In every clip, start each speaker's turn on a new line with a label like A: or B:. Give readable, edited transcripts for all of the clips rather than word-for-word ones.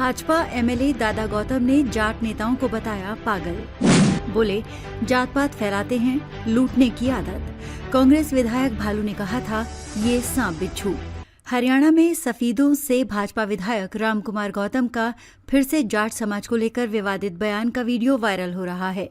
A: Bhajpa MLA दादा गौतम ने जाट नेताओं को बताया पागल। बोले जात पात फैलाते हैं, लूटने की आदत। कांग्रेस विधायक भालू ने कहा था ये सांप बिच्छू। हरियाणा में सफीदों से भाजपा विधायक रामकुमार गौतम का फिर से जाट समाज को लेकर विवादित बयान का वीडियो वायरल हो रहा है।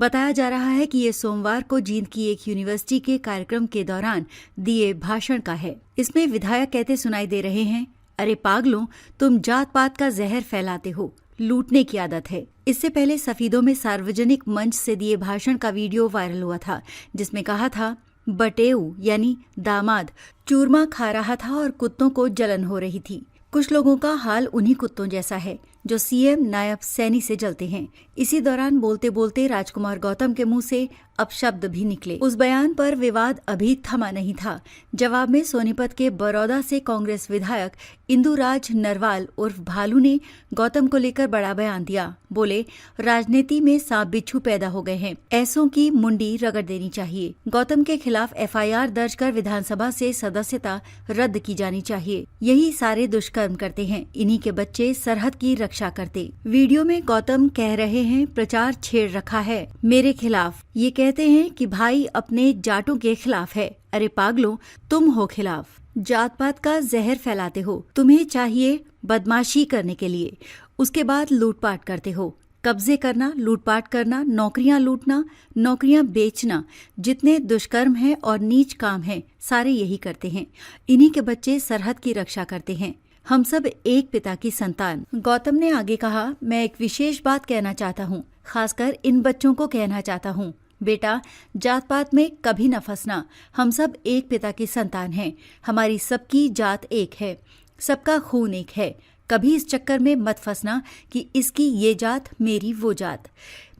A: बताया जा रहा है कि ये सोमवार को जींद की एक यूनिवर्सिटी के कार्यक्रम के दौरान दिए भाषण का है। इसमें विधायक कहते सुनाई दे रहे हैं, अरे पागलों, तुम जात पात का जहर फैलाते हो, लूटने की आदत है। इससे पहले सफीदों में सार्वजनिक मंच से दिए भाषण का वीडियो वायरल हुआ था, जिसमें कहा था बटेऊ यानी दामाद चूरमा खा रहा था और कुत्तों को जलन हो रही थी। कुछ लोगों का हाल उन्हीं कुत्तों जैसा है जो सीएम नायब सैनी से जलते हैं। इसी दौरान बोलते बोलते राजकुमार गौतम के मुंह से अपशब्द भी निकले। उस बयान पर विवाद अभी थमा नहीं था। जवाब में सोनीपत के बरौदा से कांग्रेस विधायक इंदुराज नरवाल उर्फ भालू ने गौतम को लेकर बड़ा बयान दिया। बोले राजनीति में सांप बिच्छू पैदा हो गए हैं, ऐसों की मुंडी रगड़ देनी चाहिए। गौतम के खिलाफ एफआईआर दर्ज कर विधानसभा से सदस्यता रद्द की जानी चाहिए। यही सारे दुष्कर्म करते हैं, इन्हीं के बच्चे सरहद की रक्षा करते। वीडियो में गौतम कह रहे हैं प्रचार छेड़ रखा है मेरे खिलाफ। ये कहते हैं कि भाई अपने जाटों के खिलाफ है। अरे पागलों, तुम हो खिलाफ, जात पात का जहर फैलाते हो। तुम्हें चाहिए बदमाशी करने के लिए, उसके बाद लूटपाट करते हो। कब्जे करना, लूटपाट करना, नौकरियां लूटना, नौकरियां बेचना, जितने दुष्कर्म हैं और नीच काम हैं, सारे यही करते हैं। इन्हीं के बच्चे सरहद की रक्षा करते हैं। हम सब एक पिता की संतान। गौतम ने आगे कहा, मैं एक विशेष बात कहना चाहता हूँ, खासकर इन बच्चों को कहना चाहता हूँ, बेटा जात पात में कभी न फंसना। हम सब एक पिता की संतान हैं। हमारी सबकी जात एक है, सबका खून एक है। कभी इस चक्कर में मत फंसना कि इसकी ये जात, मेरी वो जात।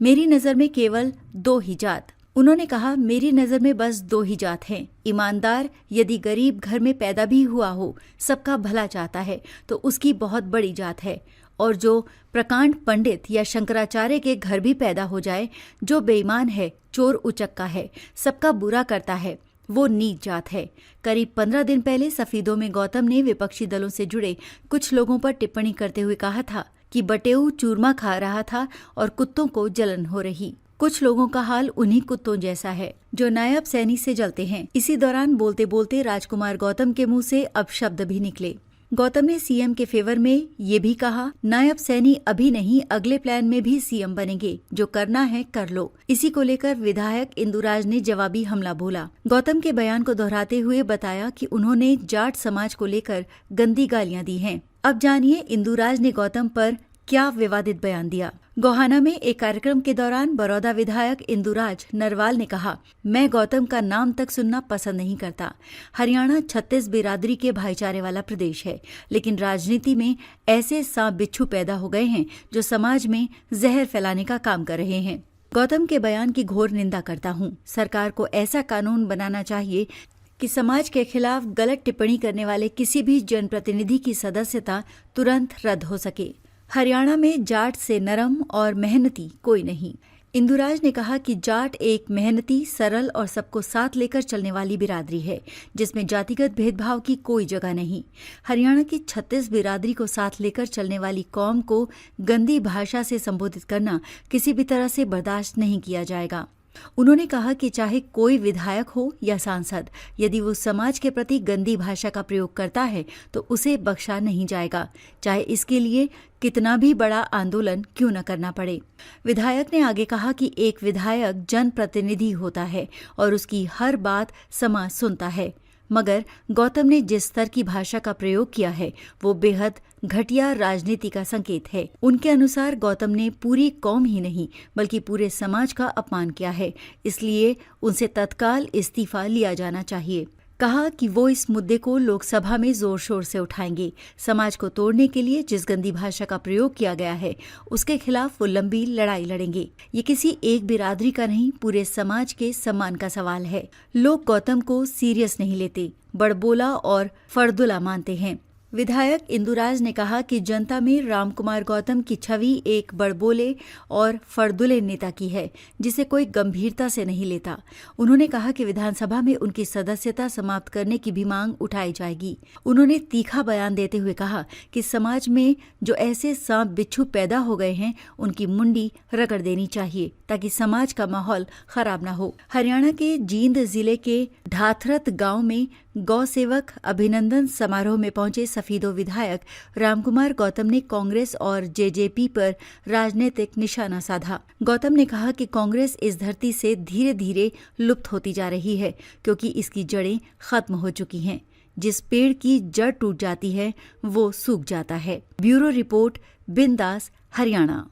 A: मेरी नज़र में केवल दो ही जात। उन्होंने कहा, मेरी नज़र में बस दो ही जात हैं। ईमानदार यदि गरीब घर में पैदा भी हुआ हो, सबका भला चाहता है, तो उसकी बहुत बड़ी जात है। और जो प्रकांड पंडित या शंकराचार्य के घर भी पैदा हो जाए, जो बेईमान है, चोर उचक्का है, सबका बुरा करता है, वो नीच जात है। करीब 15 दिन पहले सफीदों में गौतम ने विपक्षी दलों से जुड़े कुछ लोगों पर टिप्पणी करते हुए कहा था कि बटेऊ चूरमा खा रहा था और कुत्तों को जलन हो रही। कुछ लोगों का हाल उन्हीं कुत्तों जैसा है जो नायब सैनी से जलते हैं। इसी दौरान बोलते बोलते राजकुमार गौतम के मुंह से अपशब्द भी निकले। गौतम ने सीएम के फेवर में ये भी कहा, नायब सैनी अभी नहीं, अगले प्लान में भी सीएम बनेंगे, जो करना है कर लो। इसी को लेकर विधायक इंदुराज ने जवाबी हमला बोला। गौतम के बयान को दोहराते हुए बताया कि उन्होंने जाट समाज को लेकर गंदी गालियां दी हैं। अब जानिए इंदुराज ने गौतम पर क्या विवादित बयान दिया। गोहाना में एक कार्यक्रम के दौरान बरौदा विधायक इंदुराज नरवाल ने कहा, मैं गौतम का नाम तक सुनना पसंद नहीं करता। हरियाणा 36 बिरादरी के भाईचारे वाला प्रदेश है, लेकिन राजनीति में ऐसे सांप बिच्छू पैदा हो गए हैं जो समाज में जहर फैलाने का काम कर रहे हैं। गौतम के बयान की घोर निंदा करता हूँ। सरकार को ऐसा कानून बनाना चाहिए कि समाज के खिलाफ गलत टिप्पणी करने वाले किसी भी जनप्रतिनिधि की सदस्यता तुरंत रद्द हो सके। हरियाणा में जाट से नरम और मेहनती कोई नहीं। इंदुराज ने कहा कि जाट एक मेहनती, सरल और सबको साथ लेकर चलने वाली बिरादरी है, जिसमें जातिगत भेदभाव की कोई जगह नहीं। हरियाणा की 36 बिरादरी को साथ लेकर चलने वाली कौम को गंदी भाषा से संबोधित करना किसी भी तरह से बर्दाश्त नहीं किया जाएगा। उन्होंने कहा कि चाहे कोई विधायक हो या सांसद, यदि वो समाज के प्रति गंदी भाषा का प्रयोग करता है तो उसे बख्शा नहीं जाएगा, चाहे इसके लिए कितना भी बड़ा आंदोलन क्यों न करना पड़े। विधायक ने आगे कहा कि एक विधायक जनप्रतिनिधि होता है और उसकी हर बात समाज सुनता है, मगर गौतम ने जिस स्तर की भाषा का प्रयोग किया है वो बेहद घटिया राजनीति का संकेत है। उनके अनुसार गौतम ने पूरी कौम ही नहीं बल्कि पूरे समाज का अपमान किया है, इसलिए उनसे तत्काल इस्तीफा लिया जाना चाहिए। कहा कि वो इस मुद्दे को लोकसभा में जोर शोर से उठाएंगे। समाज को तोड़ने के लिए जिस गंदी भाषा का प्रयोग किया गया है उसके खिलाफ वो लंबी लड़ाई लड़ेंगे। ये किसी एक बिरादरी का नहीं, पूरे समाज के सम्मान का सवाल है। लोग गौतम को सीरियस नहीं लेते, बड़बोला और फर्दुला मानते हैं। विधायक इंदुराज ने कहा कि जनता में रामकुमार गौतम की छवि एक बड़बोले और फड़दुले नेता की है, जिसे कोई गंभीरता से नहीं लेता। उन्होंने कहा कि विधानसभा में उनकी सदस्यता समाप्त करने की भी मांग उठाई जाएगी। उन्होंने तीखा बयान देते हुए कहा कि समाज में जो ऐसे सांप बिच्छू पैदा हो गए हैं, उनकी मुंडी रगड़ देनी चाहिए ताकि समाज का माहौल खराब न हो। हरियाणा के जींद जिले के ढाथरत गांव में गौ सेवक अभिनंदन समारोह में पहुंचे सफीदो विधायक रामकुमार गौतम ने कांग्रेस और जेजेपी पर राजनीतिक निशाना साधा। गौतम ने कहा कि कांग्रेस इस धरती से धीरे धीरे लुप्त होती जा रही है क्योंकि इसकी जड़ें खत्म हो चुकी हैं। जिस पेड़ की जड़ टूट जाती है वो सूख जाता है। ब्यूरो रिपोर्ट, बिंदास, हरियाणा।